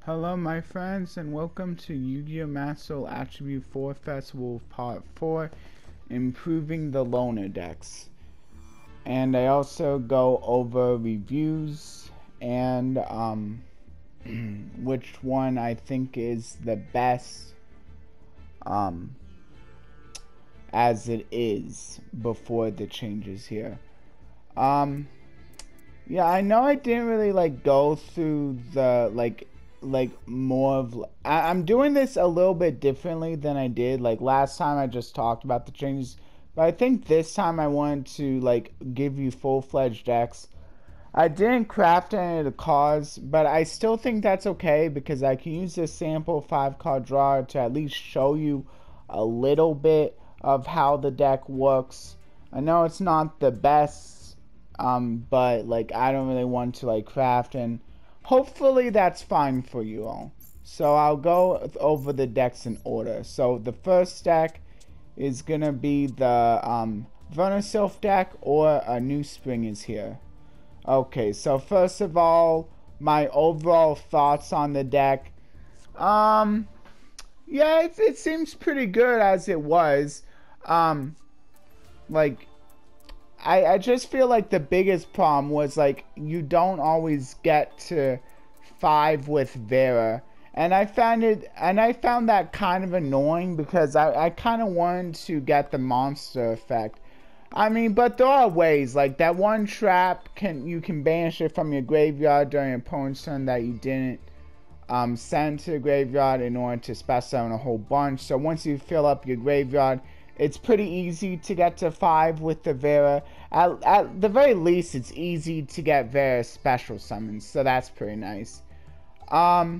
Hello my friends and welcome to Yu-Gi-Oh! Master Duel Attribute 4 Festival Part 4, Improving the Loner Decks. And I also go over reviews and which one I think is the best as it is before the changes here. Yeah, I know I didn't really go through the more of I'm doing this a little bit differently than I did last time. I just talked about the changes, but I think this time I wanted to give you full-fledged decks. I didn't craft any of the cards, but I still think that's okay because I can use this sample 5-card draw to at least show you a little bit of how the deck works. I know it's not the best, but I don't really want to craft, and hopefully that's fine for you all. So I'll go over the decks in order. So the first deck is gonna be the Vernasilf deck, or a new spring is here. Okay, so first of all, my overall thoughts on the deck. Yeah, it seems pretty good as it was. I just feel like the biggest problem was you don't always get to 5 with Vera, and I found that kind of annoying because I kind of wanted to get the monster effect. I mean, but there are ways, like that one trap you can banish it from your graveyard during your opponent's turn that you didn't send to the graveyard in order to specify a whole bunch. So once you fill up your graveyard, it's pretty easy to get to 5 with the Vera. At the very least, it's easy to get Vera special summons, so that's pretty nice. But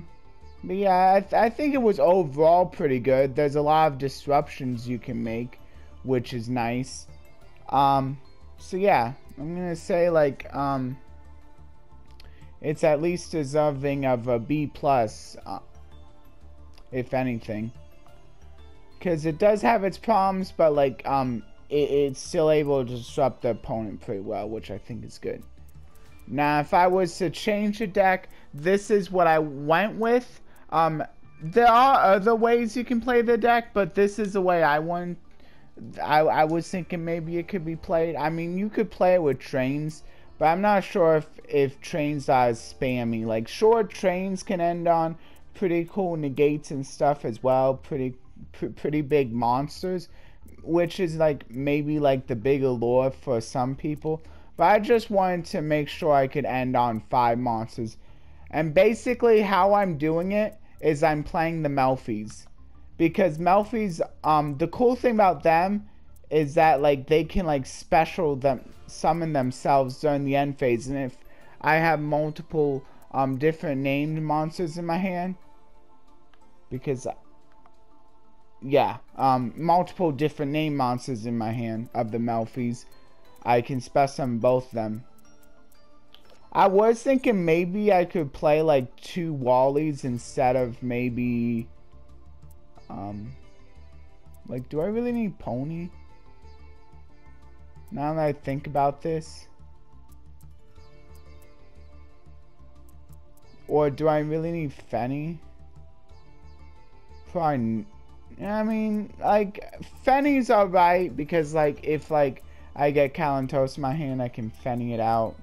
yeah, I think it was overall pretty good. There's a lot of disruptions you can make, which is nice. So yeah, I'm gonna say it's at least deserving of a B+, if anything. Because it does have its problems, but it's still able to disrupt the opponent pretty well, which I think is good. Now, if I was to change the deck, this is what I went with. There are other ways you can play the deck, but this is the way I went. I was thinking maybe it could be played. I mean, you could play it with trains, but I'm not sure if trains are as spammy. Short trains can end on pretty cool negates and stuff as well. Pretty big monsters, which is maybe the big allure for some people, but I just wanted to make sure I could end on 5 monsters. And basically how I'm doing it is I'm playing the Melfies, because Melfies, the cool thing about them is that they can special summon themselves during the end phase. And if I have multiple different named monsters in my hand, because yeah, multiple different name monsters in my hand of the Melfies, I can summon both them. I was thinking maybe I could play 2 Wallies instead of maybe do I really need Pony? Now that I think about this, or do I really need Fenny? Probably. I mean, Fenny's alright, because if I get Kalantos in my hand, I can Fenny it out.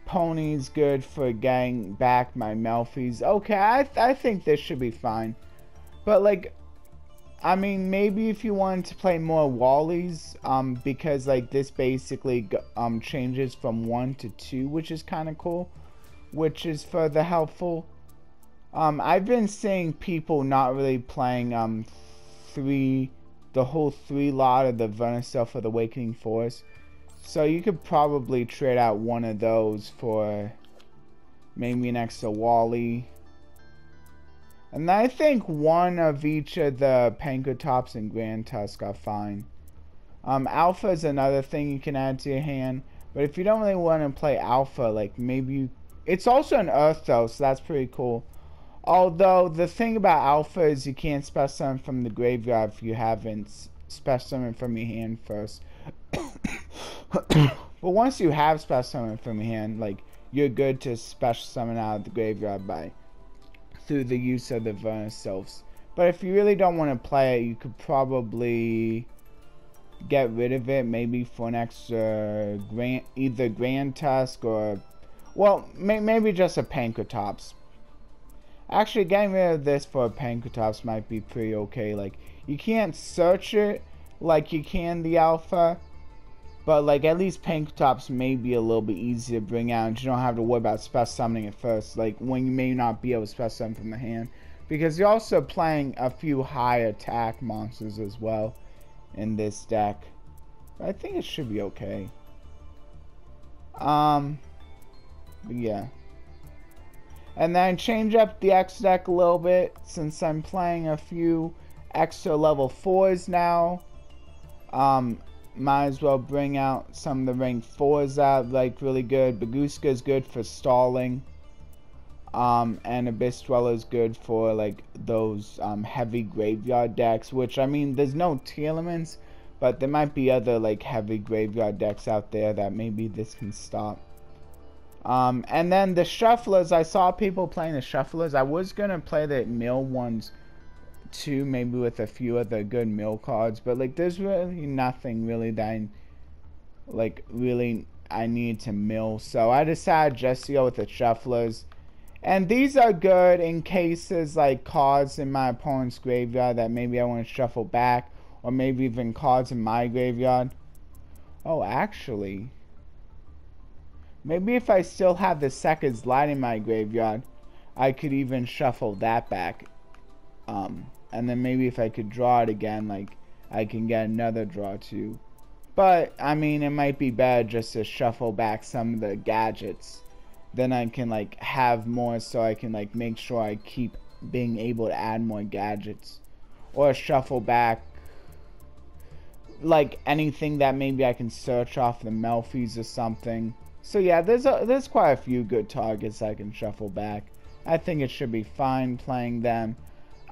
Pony's good for getting back my Melfies. Okay, I think this should be fine. But I mean, maybe if you wanted to play more Wallies, because this basically changes from 1 to 2, which is kind of cool, which is further helpful. I've been seeing people not really playing the whole 3 lot of the Vernasilf for the Awakening Force. So you could probably trade out one of those for maybe an extra Wally. And I think one of each of the Pankratops and Grand Tusk are fine. Alpha is another thing you can add to your hand. But if you don't really want to play Alpha, maybe you... It's also an Earth though, so that's pretty cool. Although, the thing about Alpha is you can't special summon from the graveyard if you haven't special summoned from your hand first. But once you have special summon from your hand, you're good to special summon out of the graveyard by through the use of the Vernisylphs. But if you really don't want to play it, you could probably get rid of it, maybe for an extra either Grand Tusk or, well, maybe just a Pankratops. Actually, getting rid of this for a Pankratops might be pretty okay. Like, you can't search it like you can the Alpha, but like at least Pankratops may be a little bit easier to bring out, and you don't have to worry about special summoning it first, like when you may not be able to special summon from the hand, because you're also playing a few high attack monsters as well in this deck. I think it should be okay. But yeah. And then change up the X deck a little bit, since I'm playing a few extra level 4s now. Might as well bring out some of the rank 4s out, like really good. Baguska is good for stalling. And Abyss Dweller is good for like those heavy graveyard decks, which, I mean, there's no Telements, but there might be other like heavy graveyard decks out there that maybe this can stop. And then the Shufflers, I saw people playing the Shufflers. I was gonna play the mill ones too, maybe with a few other good mill cards, but like there's really nothing really that I need to mill, so I decided just to go with the Shufflers. And these are good in cases like cards in my opponent's graveyard that maybe I want to shuffle back, or maybe even cards in my graveyard. Oh, actually, maybe if I still have the Seconds Light in my graveyard, I could even shuffle that back. And then maybe if I could draw it again, like I can get another draw too. But I mean, it might be better just to shuffle back some of the gadgets. Then I can like have more, so I can like make sure I keep being able to add more gadgets. Or shuffle back like anything that maybe I can search off the Melfi's or something. So yeah, there's quite a few good targets I can shuffle back. I think it should be fine playing them.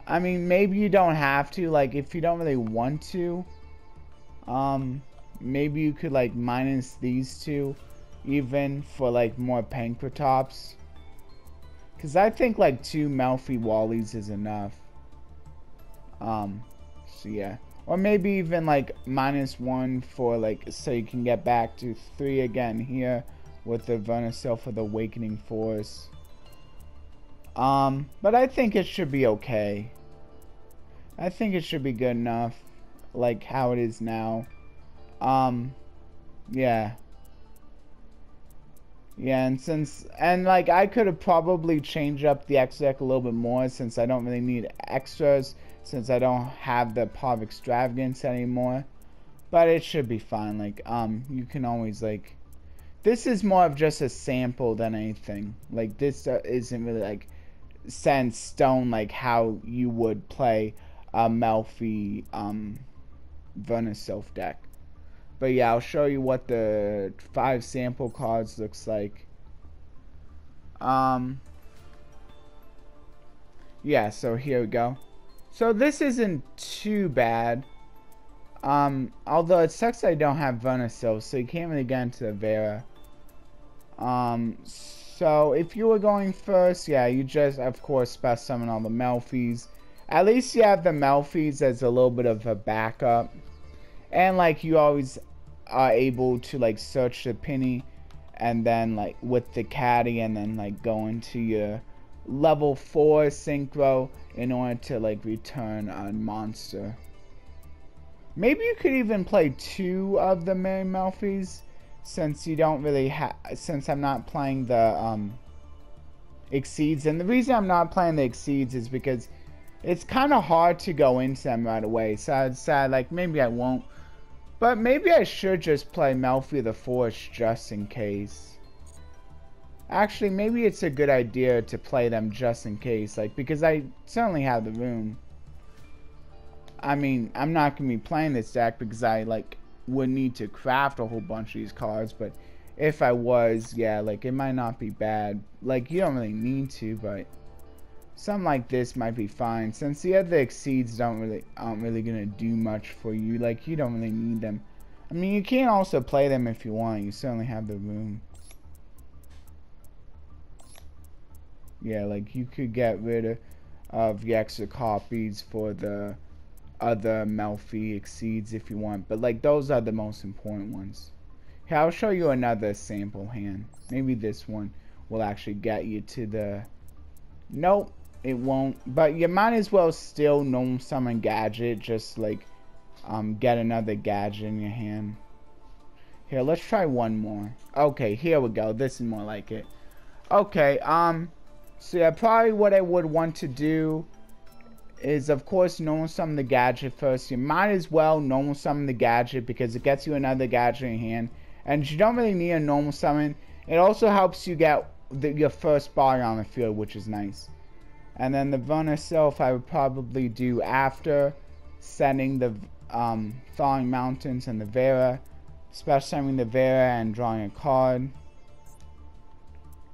I mean, maybe you don't have to, like if you don't really want to, maybe you could like minus these two even for like more Pankratops, because I think like 2 Melfi Wallies is enough. So yeah, or maybe even like -1 for like, so you can get back to 3 again here with the Vernisylph for the Awakening Force. But I think it should be okay. I think it should be good enough, like how it is now. Yeah. Yeah, and like I could have probably changed up the X deck a little bit more, since I don't really need extras, since I don't have the Paw of Extravagance anymore. But it should be fine. Like, you can always like, this is more of just a sample than anything. Like, this isn't really like set in stone like how you would play a Melfi Vernisylph deck. But yeah, I'll show you what the 5 sample cards looks like. Yeah, so here we go. So this isn't too bad. Although it sucks I don't have Vernisylph, so you can't really get into the Vera. So if you were going first, yeah, you just of course special summon all the Melfis. At least you have the Melfis as a little bit of a backup. And like you always are able to like search the penny, and then like with the caddy, and then like go into your level 4 synchro in order to like return a monster. Maybe you could even play 2 of the Merry Melfis, since you don't really have, since I'm not playing the Exceeds. And the reason I'm not playing the Exceeds is because it's kind of hard to go into them right away. So I decided like maybe I won't. But maybe I should just play Melfi the Force just in case. Actually, maybe it's a good idea to play them just in case, like, because I certainly have the room. I mean, I'm not going to be playing this deck because I, like, would need to craft a whole bunch of these cards, but if I was, yeah, like, it might not be bad. Like, you don't really need to, but something like this might be fine, since the other Exceeds aren't really gonna do much for you. Like, you don't really need them. I mean, you can also play them if you want. You certainly have the room. Yeah, like you could get rid of the extra copies for the other Melfi exceeds if you want, but like those are the most important ones. Here, I'll show you another sample hand. Maybe this one will actually get you to the... Nope, it won't. But you might as well still normal summon gadget, just like get another gadget in your hand. Here, let's try one more. Okay, here we go. This is more like it. Okay, so yeah, probably what I would want to do is, of course, normal summon the gadget first. You might as well normal summon the gadget because it gets you another gadget in your hand. And you don't really need a normal summon. It also helps you get your first body on the field, which is nice. And then the Vern itself, I would probably do after sending the Thawing Mountains and the Vera. Special summoning the Vera and drawing a card.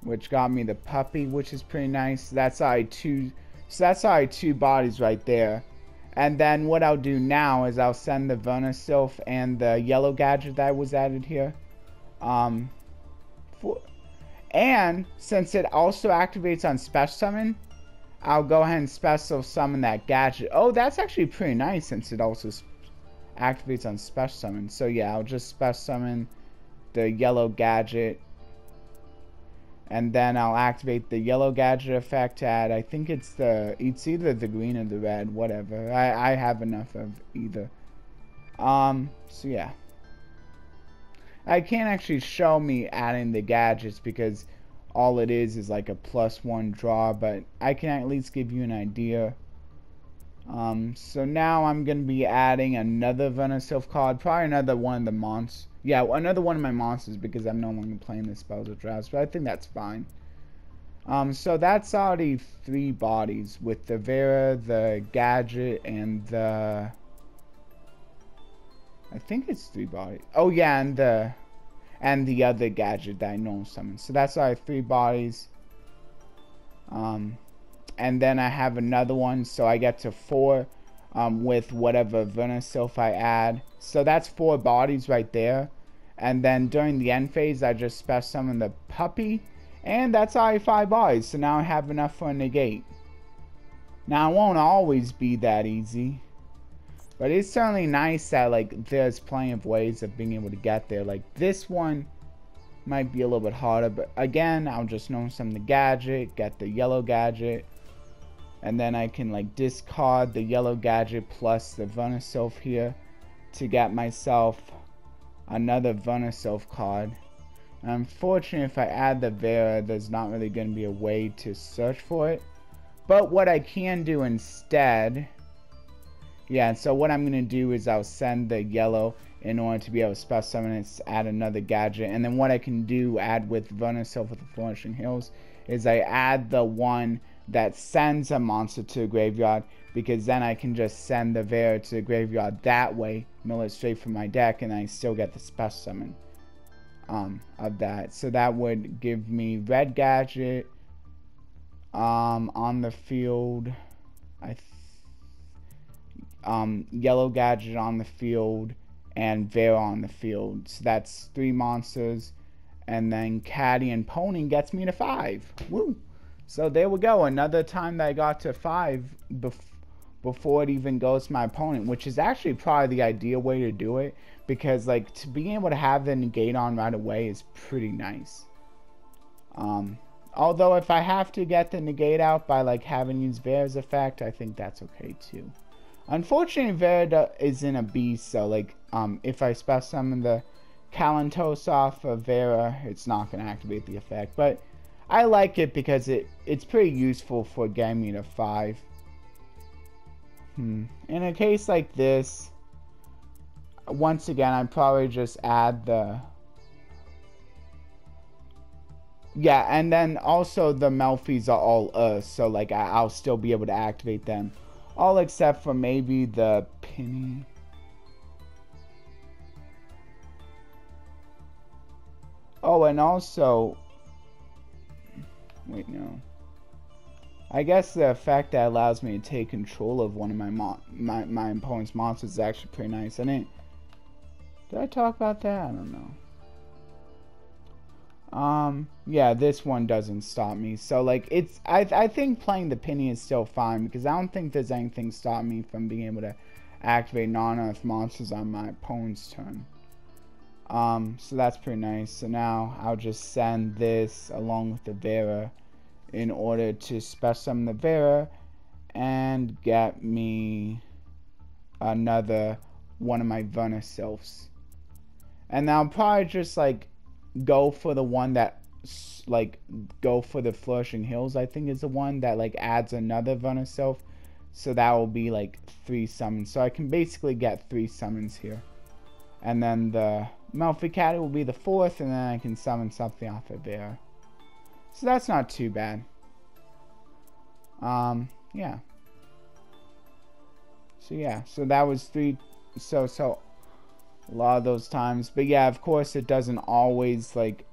Which got me the puppy, which is pretty nice. That's already two bodies right there. And then what I'll do now is I'll send the Verna Sylph and the yellow gadget that was added here. And since it also activates on special summon, I'll go ahead and special summon that gadget. Oh, that's actually pretty nice since it also activates on special summon. So yeah, I'll just special summon the yellow gadget. And then I'll activate the yellow gadget effect to add, I think it's either the green or the red, whatever. I have enough of either. So yeah. I can't actually show me adding the gadgets because all it is like a +1 draw, but I can at least give you an idea. So now I'm going to be adding another Venosylph card, probably another one of the monsters. Yeah, another one of my monsters because I'm no longer playing the spells or drafts, but I think that's fine. So that's already 3 bodies with the Vera, the gadget, and the... I think it's 3 bodies. Oh yeah, and the other gadget that I know summon. So that's already 3 bodies. And then I have another one, so I get to 4 with whatever Venosylph I add. So that's 4 bodies right there. And then during the end phase, I just special summon the puppy. And that's already 5 bodies, so now I have enough for a negate. Now, it won't always be that easy. But it's certainly nice that, like, there's plenty of ways of being able to get there. Like, this one might be a little bit harder. But again, I'll just normal summon the gadget, get the yellow gadget. And then I can like discard the yellow gadget plus the Venosylph here to get myself another Venosylph card. Unfortunately, if I add the Vera, there's not really going to be a way to search for it. But what I can do instead, yeah, so what I'm going to do is I'll send the yellow in order to be able to special summon it, add another gadget. And then what I can do, add with Venosylph with the Flourishing Hills, is I add the one that sends a monster to a graveyard, because then I can just send the Vera to the graveyard that way, mill it straight from my deck, and I still get the special summon of that. So that would give me red gadget on the field, yellow gadget on the field, and Vera on the field. So that's 3 monsters, and then Caddy and Pony gets me to 5. Woo! So there we go, another time that I got to 5 before it even goes to my opponent, which is actually probably the ideal way to do it, because like to being able to have the negate on right away is pretty nice. Although if I have to get the negate out by like having used Vera's effect, I think that's okay too. Unfortunately, Vera isn't a beast, so like if I special summon the Kalantos off of Vera, it's not going to activate the effect, but I like it because it's pretty useful for getting me to 5. In a case like this, once again, I'd probably just add the... Yeah, and then also the Melfis are all Earth, so like I'll still be able to activate them. All except for maybe the Penny. Oh, and also... Wait, no. I guess the effect that allows me to take control of one of my opponent's monsters is actually pretty nice. Did I talk about that? I don't know. Yeah, this one doesn't stop me. So, like, I think playing the penny is still fine, because I don't think there's anything stopping me from being able to activate non-earth monsters on my opponent's turn. So that's pretty nice. So now I'll just send this along with the Vera in order to special summon the Vera and get me another one of my Vernisylphs. And now I'll probably just, like, go for the one that, like, go for the Flourishing Hills, I think is the one that, like, adds another Vernisylph. So that will be, like, 3 summons. So I can basically get 3 summons here. And then the Melffy Caddy will be the 4th, and then I can summon something off of there. So that's not too bad. Yeah. So that was 3, so a lot of those times. But yeah, of course it doesn't always, like,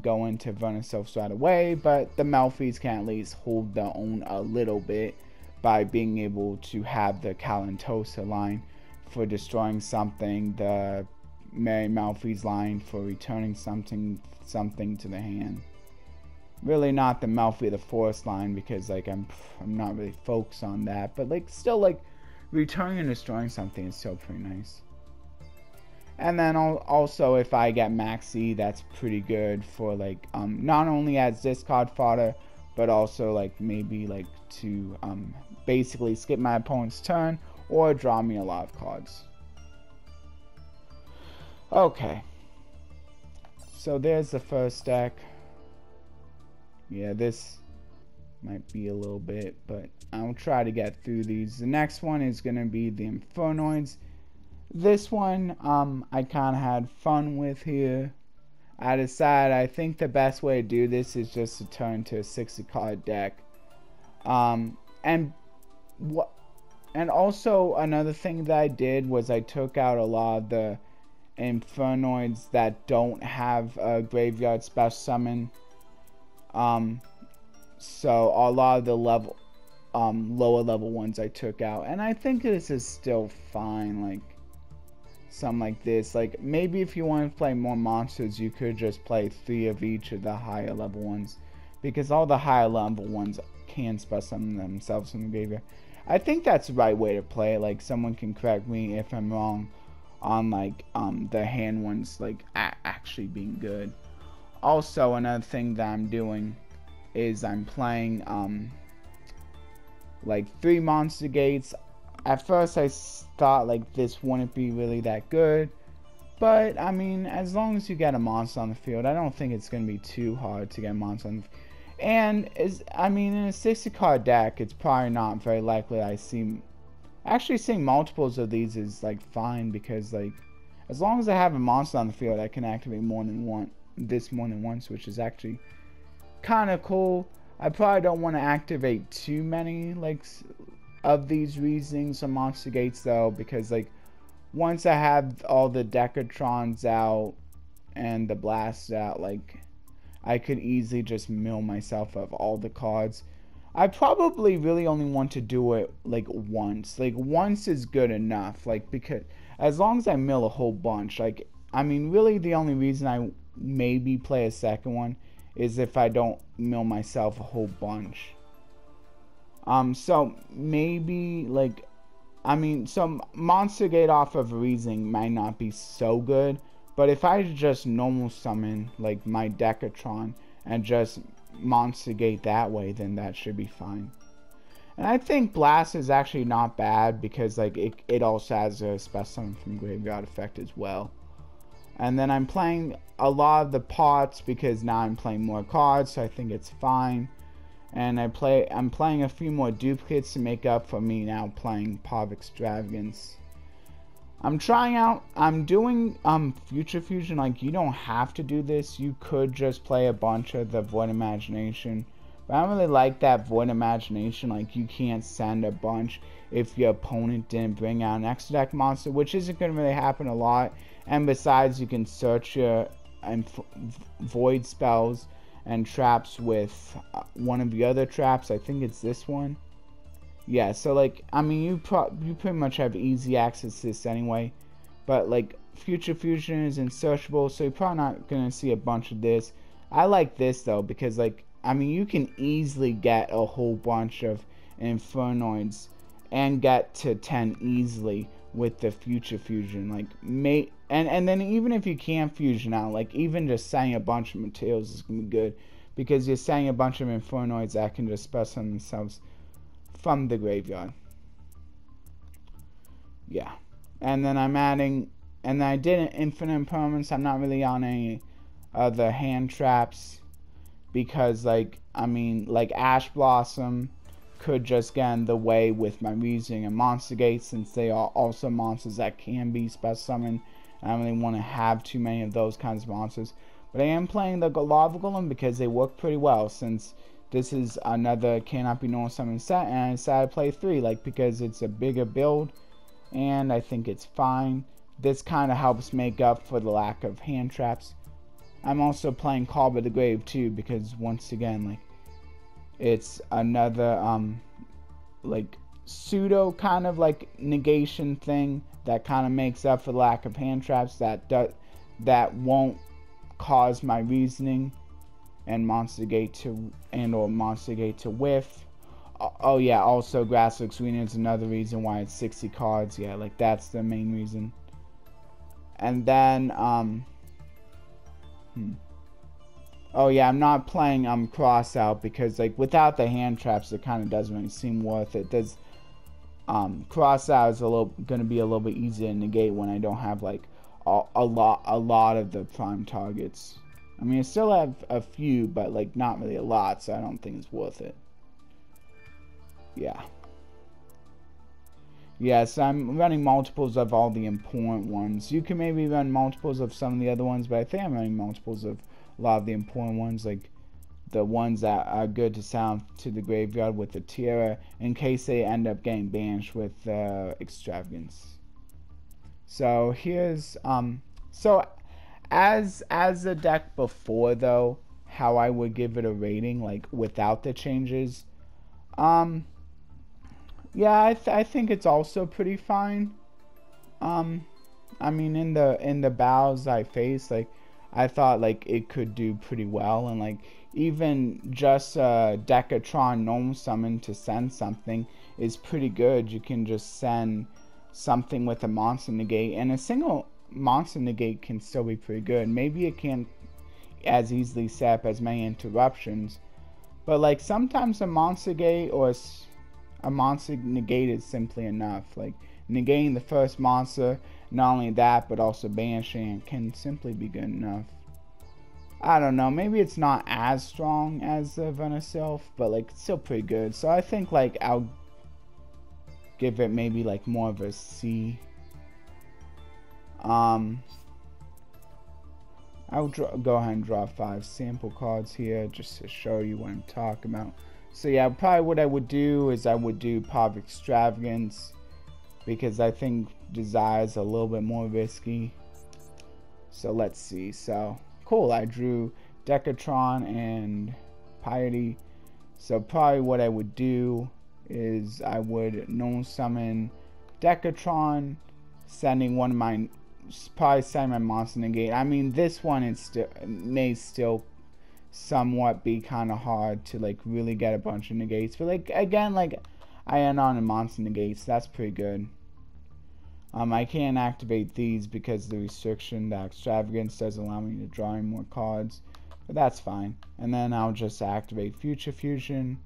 go into Vernisylphs right away, but the Melffys can at least hold their own a little bit by being able to have the Calantosa line for destroying something, the Mary Malphys line for returning something to the hand. Really not the Malphite the Forest line, because, like, I'm not really focused on that, but, like, still, like, returning and destroying something is still pretty nice. And then also, if I get Max E, that's pretty good for, like, not only as discard fodder, but also, like, maybe, like, to basically skip my opponent's turn or draw me a lot of cards. Okay, so there's the first deck. Yeah, this might be a little bit, but I'll try to get through these. The next one is going to be the Infernoids. This one, I kind of had fun with here. I decided I think the best way to do this is just to turn to a 60-card deck. And also another thing that I did was I took out a lot of the Infernoids that don't have a graveyard special summon. So a lot of the lower level ones I took out, and I think this is still fine. Like, something like this, like, maybe if you want to play more monsters, you could just play 3 of each of the higher level ones, because all the higher level ones can special summon themselves from the graveyard. I think that's the right way to play it. Like, someone can correct me if I'm wrong on, like, the hand ones, like, actually being good. Also, another thing that I'm doing is I'm playing like 3 monster gates. At first I thought, like, this wouldn't be really that good, but I mean, as long as you get a monster on the field, I don't think it's gonna be too hard to get a monster on the field. And I mean, in a 60-card deck, it's probably not very likely actually seeing multiples of these is, like, fine, because, like, as long as I have a monster on the field, I can activate more than once, which is actually kind of cool. I probably don't want to activate too many, like, of these reasonings or monster gates, though, because, like, once I have all the Decatrons out and the Blasts out, like, I could easily just mill myself of all the cards. I probably really only want to do it, like, once. Like, once is good enough, like, because as long as I mill a whole bunch, like, I mean, really the only reason I maybe play a second one is if I don't mill myself a whole bunch. So maybe, like, I mean, some monster gate off of reasoning might not be so good, but if I just normal summon, like, my Decatron and just monster gate that way, then that should be fine. And I think Blast is actually not bad, because, like, it also has a special summon from graveyard effect as well. And then I'm playing a lot of the pots because now I'm playing more cards, so I think it's fine. And I'm playing a few more duplicates to make up for me now playing Pot of Extravagance. I'm doing Future Fusion. Like, you don't have to do this. You could just play a bunch of the Void Imagination. But I don't really like that Void Imagination. Like, you can't send a bunch if your opponent didn't bring out an extra deck monster, which isn't going to really happen a lot. And besides, you can search your void spells and traps with one of the other traps. I think it's this one. Yeah, so, like, I mean, you pretty much have easy access to this anyway. But, like, Future Fusion is unsearchable, so you're probably not going to see a bunch of this. I like this though because like I mean you can easily get a whole bunch of Infernoids and get to 10 easily with the future fusion. Like and then even if you can't fusion out, like even just setting a bunch of materials is gonna be good because you're setting a bunch of Infernoids that can just special themselves from the graveyard. Yeah. And then I'm adding, and then I did an infinite impermanence. I'm not really on any other hand traps because like I mean like Ash Blossom could just get in the way with my reasoning and monster gates since they are also monsters that can be special summoned. I don't really want to have too many of those kinds of monsters. But I am playing the Lava Golem because they work pretty well since this is another cannot be normal summon set, and I decided to play 3 like because it's a bigger build and I think it's fine. This kind of helps make up for the lack of hand traps. I'm also playing Call by the Grave too because once again like it's another like pseudo kind of like negation thing that kind of makes up for the lack of hand traps that won't cause my reasoning and monster gate to or monster gate to whiff. Oh yeah, also Grass Looks Green is another reason why it's 60 cards. Yeah, like that's the main reason. And then oh yeah, I'm not playing Cross Out because like without the hand traps it kind of doesn't really seem worth it. Does Cross Out is gonna be a little bit easier to negate when I don't have like a lot of the prime targets. I mean I still have a few but like not really a lot, so I don't think it's worth it. Yeah. Yes, I'm running multiples of all the important ones. You can maybe run multiples of some of the other ones, but I think I'm running multiples of a lot of the important ones, like the ones that are good to sound to the graveyard with the Tierra, in case they end up getting banished with Extravagance. So here's so as the deck before though, how I would give it a rating, like without the changes. Yeah, I think it's also pretty fine. I mean, in the battles I faced, like, I thought, like, it could do pretty well. And, like, even just Decatron Gnome Summon to send something is pretty good. You can just send something with a monster negate. And a single monster negate can still be pretty good. Maybe it can't as easily set up as many interruptions. But, like, sometimes a monster negate or a monster negate is simply enough. Like negating the first monster, not only that but also banishing it can simply be good enough. I don't know, maybe it's not as strong as the Venusilph, but like it's still pretty good. So I think like I'll give it maybe like more of a C. I'll go ahead and draw 5 sample cards here just to show you what I'm talking about. So yeah, probably what I would do is I would do Power of Extravagance because I think Desire is a little bit more risky. So let's see. So cool, I drew Decatron and Piety. So probably what I would do is I would Gnome Summon Decatron, sending one of my, probably send my monster negate. I mean this one is may still somewhat be kind of hard to like really get a bunch of negates, but like again, like I end on a monster negates, that's pretty good. I can't activate these because the restriction that Extravagance does allow me to draw in more cards, but that's fine. And then I'll just activate Future Fusion.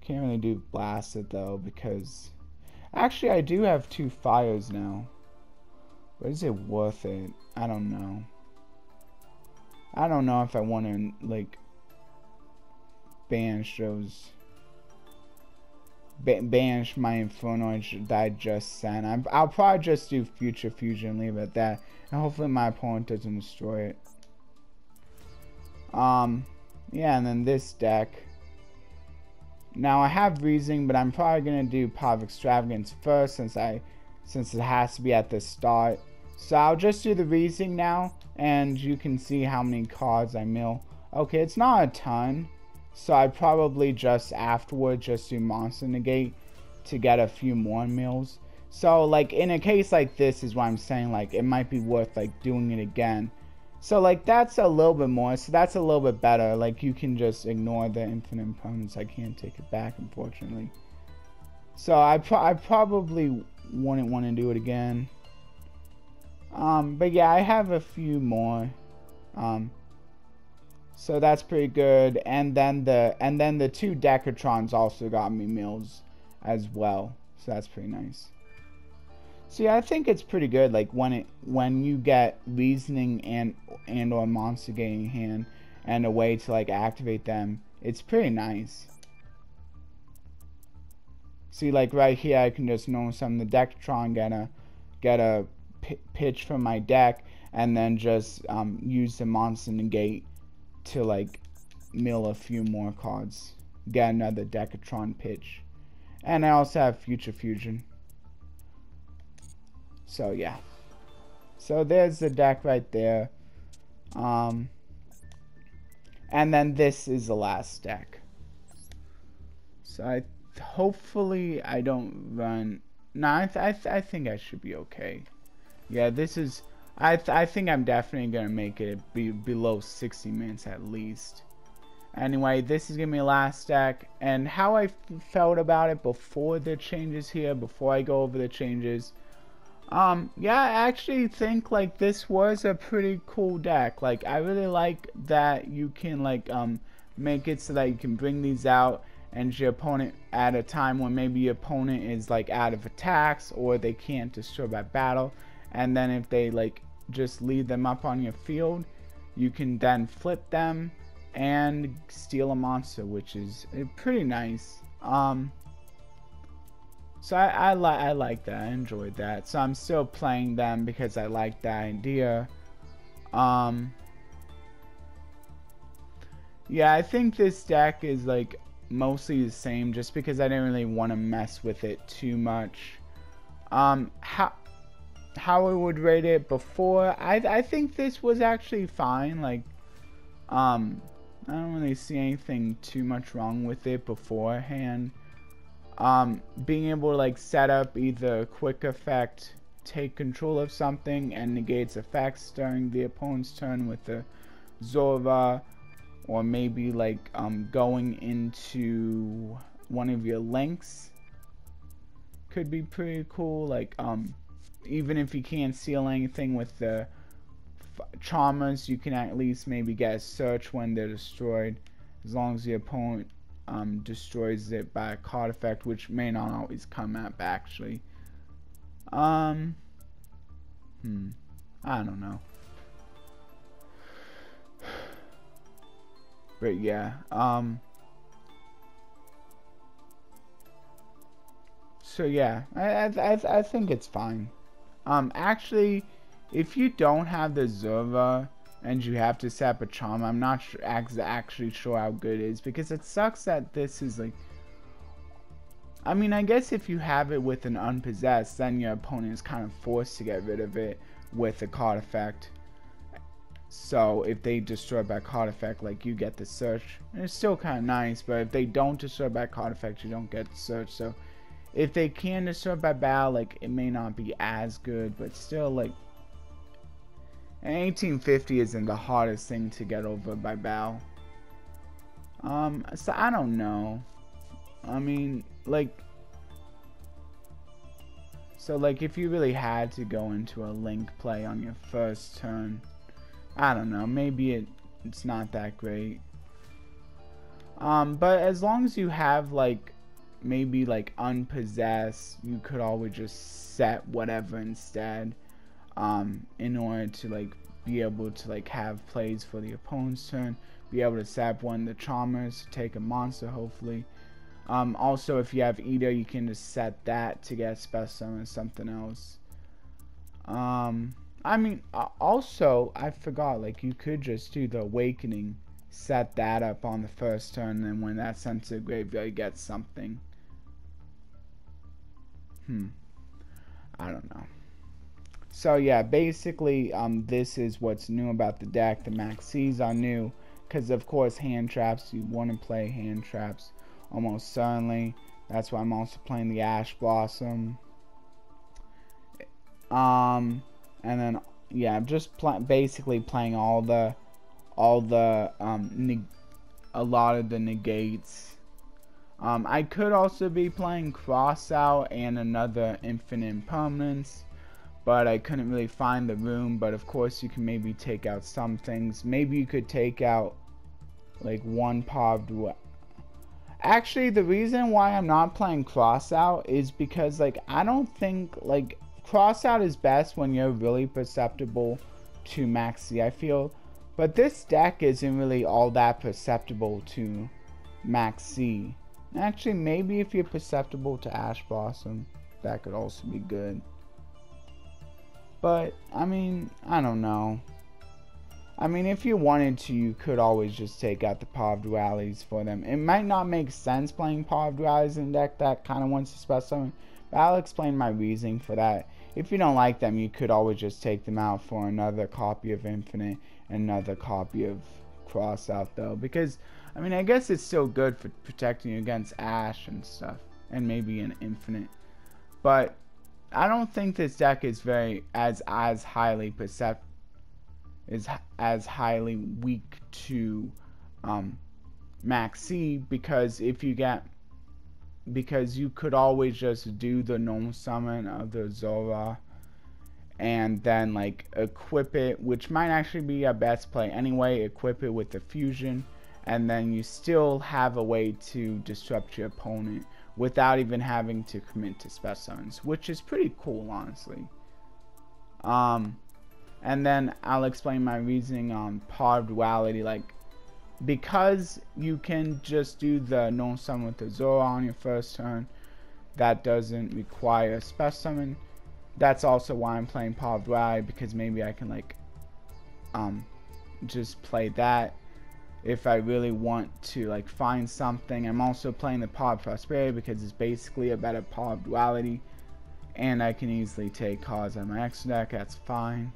Can't really do Blast It though because actually I do have 2 fires now, but is it worth it? I don't know. I don't know if I want to like banish those, banish my Infernoid that I just sent. I'll probably just do Future Fusion and leave it at that, and hopefully my opponent doesn't destroy it. Yeah, and then this deck. Now I have Reasoning, but I'm probably gonna do Power of Extravagance first since it has to be at the start. So I'll just do the Reasoning now, and you can see how many cards I mill. Okay, it's not a ton, so I'd probably just afterward just do Monster Negate to get a few more mills. So like in a case like this is what I'm saying, like it might be worth like doing it again So like that's a little bit more, so that's a little bit better. Like you can just ignore the infinite impermanence. I can't take it back, unfortunately. So I probably wouldn't want to do it again. But yeah, I have a few more. So that's pretty good. And then the two Decatrons also got me meals as well. So that's pretty nice. So yeah, I think it's pretty good. Like when you get reasoning and or monster getting hand and a way to like activate them, it's pretty nice. See, like right here, I can just know some of the Decatron, get a pitch from my deck, and then just use the monster negate to like mill a few more cards, get another Decatron pitch, and I also have Future Fusion. So yeah, so there's the deck right there, and then this is the last deck. So hopefully I don't run. No, I think I should be okay. Yeah, this is. I think I'm definitely gonna make it below 60 minutes at least. Anyway, this is gonna be the last deck, and how I felt about it before the changes here. Before I go over the changes, yeah, I actually think like this was a pretty cool deck. Like I really like that you can like make it so that you can bring these out and your opponent at a time when maybe your opponent is like out of attacks or they can't destroy by battle, and then if they like just leave them up on your field, you can then flip them and steal a monster, which is pretty nice. So I like that. I enjoyed that. So I'm still playing them because I like that idea. Yeah, I think this deck is like mostly the same just because I didn't really want to mess with it too much. How I would rate it before, I think this was actually fine. Like I don't really see anything too much wrong with it beforehand. Being able to like set up either quick effect, take control of something and negates effects during the opponent's turn with the Zorva, or maybe like going into one of your links could be pretty cool. Like even if you can't seal anything with the Charmers, you can at least maybe get a search when they're destroyed, as long as the opponent destroys it by a card effect, which may not always come up actually. I don't know. But yeah, so yeah, I think it's fine. Actually, if you don't have the Zerva and you have to set up a charm, I'm not actually sure how good it is, because it sucks that this is like, I mean, I guess if you have it with an unpossessed, then your opponent is kind of forced to get rid of it with a card effect. So if they destroy by card effect, like you get the search, and it's still kind of nice. But if they don't destroy by card effect, you don't get the search. So if they can destroy by battle, like it may not be as good, but still, like an 1850 isn't the hardest thing to get over by battle. So I don't know. I mean, like, so like if you really had to go into a link play on your first turn, I don't know, maybe it's not that great. But as long as you have like maybe like unpossessed, you could always just set whatever instead, in order to like be able to like have plays for the opponent's turn, be able to set up one of the Charmers to take a monster hopefully. Also if you have Eater, you can just set that to get special summon something else. I mean, also, I forgot, like, you could just do the Awakening, set that up on the first turn, and then when that's sent to the graveyard, you get something. I don't know. So, yeah, basically, this is what's new about the deck. The Maxis are new, because, of course, hand traps, you want to play hand traps, almost certainly. That's why I'm also playing the Ash Blossom. And then yeah, I'm just basically playing a lot of the negates. I could also be playing Crossout and another Infinite Impermanence, but I couldn't really find the room. But of course you can maybe take out some things. Maybe you could take out like one Duel. Actually, the reason why I'm not playing Crossout is because like I don't think like Crossout is best when you're really perceptible to Max C, I feel. But this deck isn't really all that perceptible to Max C. Actually, maybe if you're perceptible to Ash Blossom, that could also be good. But, I mean, I don't know. I mean, if you wanted to, you could always just take out the Power of Dualities for them. It might not make sense playing Power of Dualities in a deck that kind of wants to special, but I'll explain my reasoning for that. If you don't like them, you could always just take them out for another copy of Infinite and another copy of Crossout, though. Because, I mean, I guess it's still good for protecting you against Ash and stuff. And maybe an Infinite. But I don't think this deck is as highly as highly weak to Max C, because you could always just do the normal summon of the Zora and then like equip it, which might actually be your best play anyway. Equip it with the fusion, and then you still have a way to disrupt your opponent without even having to commit to special summons, which is pretty cool, honestly. And then I'll explain my reasoning on Power of Duality. Like, because you can just do the normal summon with the Zora on your first turn, that doesn't require a special summon. That's also why I'm playing Power of Duality, because maybe I can like just play that if I really want to like find something. I'm also playing the Power of Prosperity because it's basically a better Power of Duality, and I can easily take cards on my extra deck. That's fine.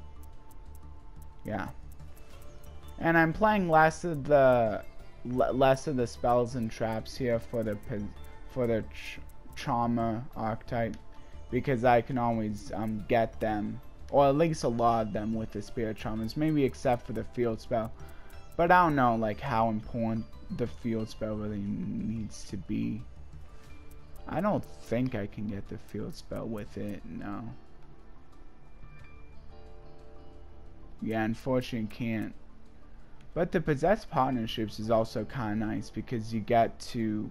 Yeah, and I'm playing less of the spells and traps here for the trauma archetype, because I can always get them, or at least a lot of them, with the spirit traumas, maybe except for the field spell. But I don't know like how important the field spell really needs to be. I don't think I can get the field spell with it, no. Yeah, unfortunately can't. But the possessed partnerships is also kind of nice, because you get to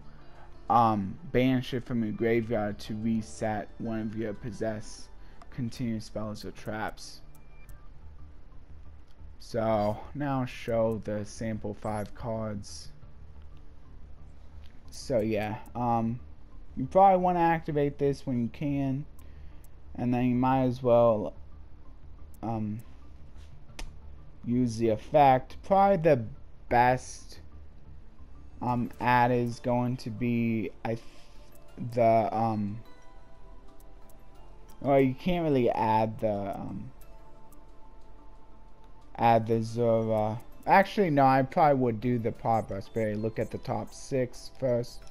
banish it from your graveyard to reset one of your possessed continuous spells or traps. So now I'll show the sample 5 cards. So yeah, you probably want to activate this when you can, and then you might as well use the effect. Probably the best add is going to be well, you can't really add the Zora. Actually, no, I probably would do the Power of Prosperity. Look at the top 6 first.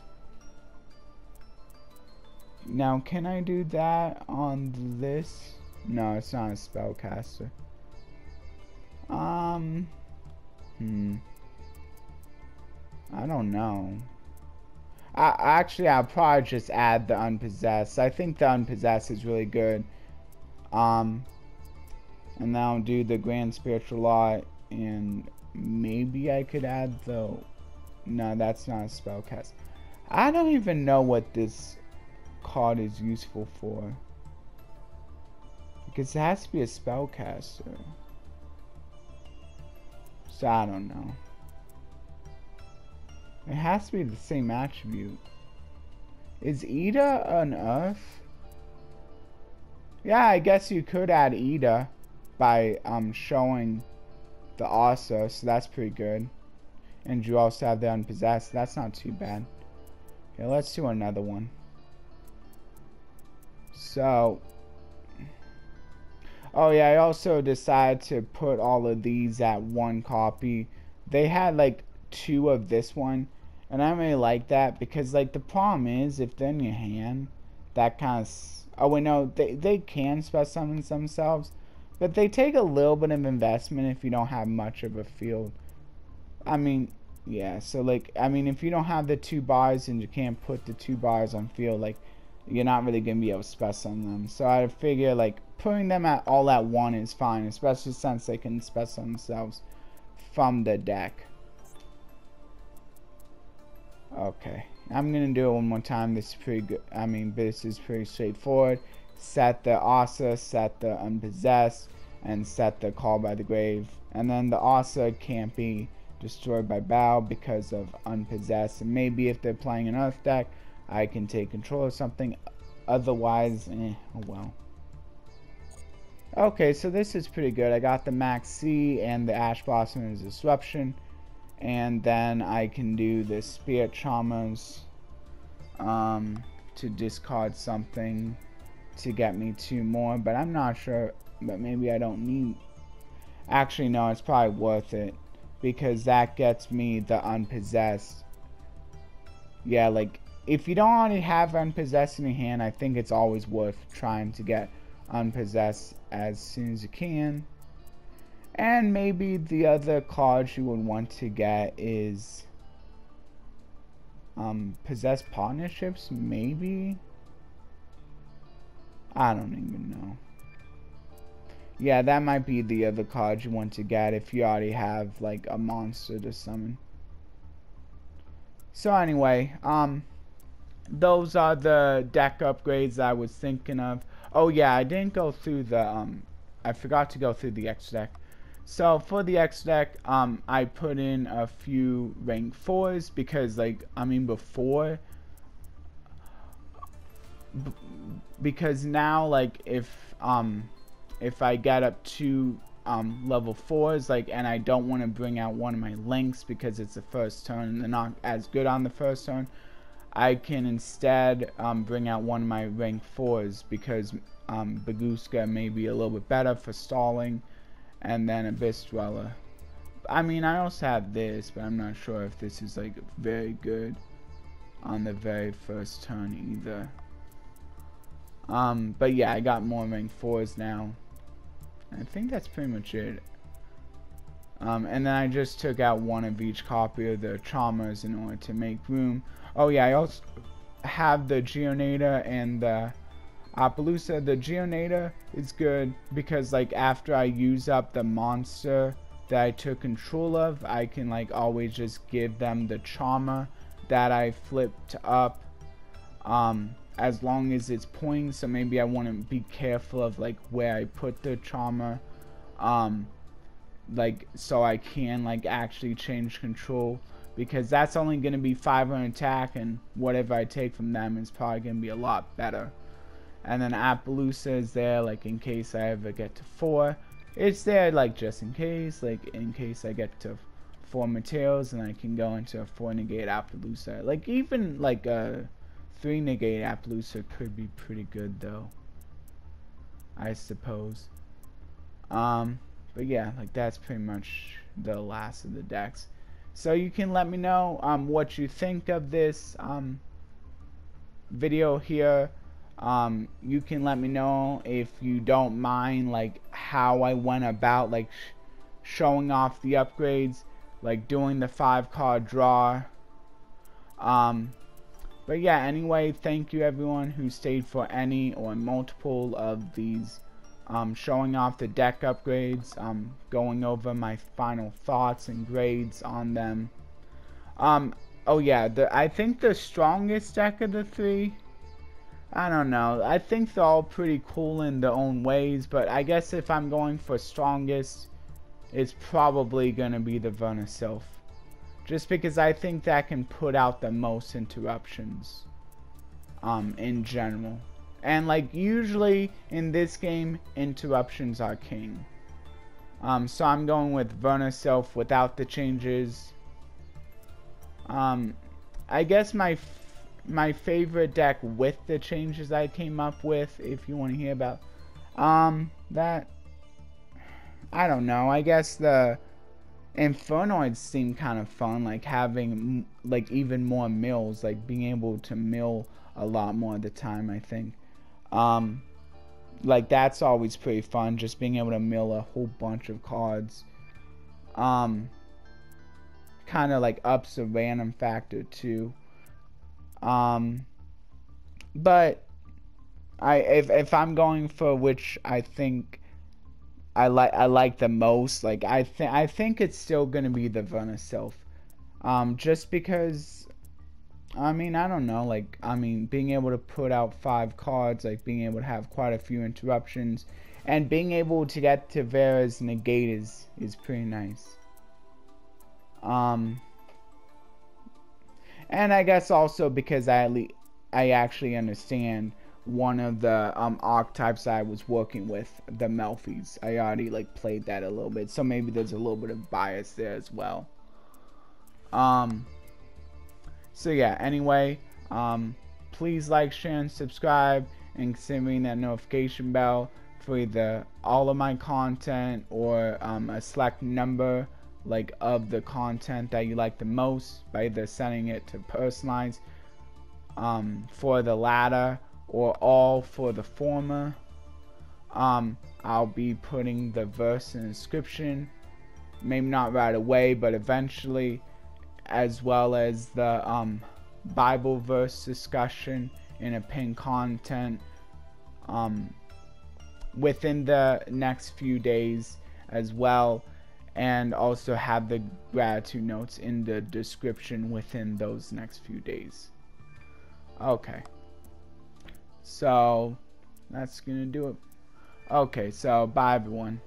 Now, can I do that on this? No, it's not a spellcaster. I don't know. Actually, I'll probably just add the Unpossessed. I think the Unpossessed is really good. And then I'll do the Grand Spiritual Law, and maybe I could add the... No, that's not a spellcast. I don't even know what this card is useful for, because it has to be a spellcaster. So I don't know. It has to be the same attribute. Is Ida an Earth? Yeah, I guess you could add Ida by showing the Asa, so that's pretty good. And you also have the Unpossessed. That's not too bad. Okay, let's do another one. So, oh yeah, I also decided to put all of these at 1 copy. They had like 2 of this one, and I really like that, because like the problem is, if they're in your hand, that kind of... Oh wait, no, they can special summon themselves, But they take a little bit of investment if you don't have much of a field. I mean, yeah, so like, I mean, if you don't have the 2 bars and you can't put the 2 bars on field, like, you're not really going to be able to spec on them. So I figure, like, putting them all at 1 is fine, especially since they can spec on themselves from the deck. Okay, I'm going to do it one more time. This is pretty good. I mean, this is pretty straightforward. Set the Asa, set the Unpossessed, and set the Call by the Grave. And then the Asa can't be destroyed by battle because of Unpossessed. And maybe if they're playing an Earth deck, I can take control of something. Otherwise, oh well. Okay, so this is pretty good. I got the Max C and the Ash Blossom as Disruption. And then I can do the Spirit Traumas to discard something to get me 2 more. But I'm not sure. But maybe I don't need... Actually, no, it's probably worth it. Because that gets me the Unpossessed. Yeah, like, if you don't already have Unpossessed in your hand, I think it's always worth trying to get Unpossessed as soon as you can. And maybe the other cards you would want to get is Possessed Partnerships, maybe? I don't even know. Yeah, that might be the other card you want to get if you already have like a monster to summon. So anyway, those are the deck upgrades I was thinking of. Oh yeah, I didn't go through the I forgot to go through the X deck. So for the X deck, I put in a few rank 4s because, like, I mean, because now, like, if I get up to level 4s, like, and I don't want to bring out one of my links because it's the first turn and they're not as good on the first turn, I can instead bring out one of my rank 4s because Baguska may be a little bit better for stalling, and then Abyss Dweller. I mean, I also have this, but I'm not sure if this is like very good on the very first turn either. But yeah, I got more rank 4s now. I think that's pretty much it. And then I just took out one of each copy of the traumas in order to make room. Oh yeah, I also have the Geonator and the Appaloosa. The Geonator is good because, like, after I use up the monster that I took control of, I can, like, always just give them the trauma that I flipped up, as long as it's pointing. So maybe I want to be careful of, like, where I put the trauma, like, so I can, like, actually change control, because that's only going to be 500 attack, and whatever I take from them is probably going to be a lot better. And then Appaloosa is there, like, in case I ever get to 4. It's there, like, just in case, like, in case I get to 4 materials, and I can go into a 4 negate Appaloosa. Like, even, like, a 3 negate Appaloosa could be pretty good, though, I suppose. But yeah, like, that's pretty much the last of the decks. So you can let me know what you think of this video here. You can let me know if you don't mind, like, how I went about, like, showing off the upgrades, like doing the 5-card draw. But yeah, anyway, thank you everyone who stayed for any or multiple of these showing off the deck upgrades, going over my final thoughts and grades on them. Oh yeah, I think the strongest deck of the 3, I don't know, I think they're all pretty cool in their own ways, but I guess if I'm going for strongest, it's probably gonna be the Verna Sylph, just because I think that can put out the most interruptions in general. And, like, usually in this game, interruptions are king. So I'm going with Verna Sylph without the changes. I guess my favorite deck with the changes I came up with, if you want to hear about, that, I don't know, I guess the Infernoids seem kind of fun, like having, like, even more mills, like being able to mill a lot more at the time, I think. like that's always pretty fun, just being able to mill a whole bunch of cards. Kind of like ups the random factor too. But if I'm going for which I think I like the most, like I think it's still gonna be the Verna Sylph. Just because, I mean, I don't know, like, I mean, being able to put out 5 cards, like being able to have quite a few interruptions, and being able to get to Vera's negate is pretty nice. And I guess also because I actually understand one of the archetypes I was working with, the Melfies. I already like played that a little bit, so maybe there's a little bit of bias there as well. So yeah, anyway, please like, share, and subscribe, and consider ringing that notification bell for either all of my content or a select number like of the content that you like the most, by either setting it to personalize for the latter or all for the former. I'll be putting the verse in the description, maybe not right away, but eventually, as well as the Bible verse discussion in a pinned content within the next few days as well, and also have the gratitude notes in the description within those next few days. Okay, so that's gonna do it. Okay, so bye everyone.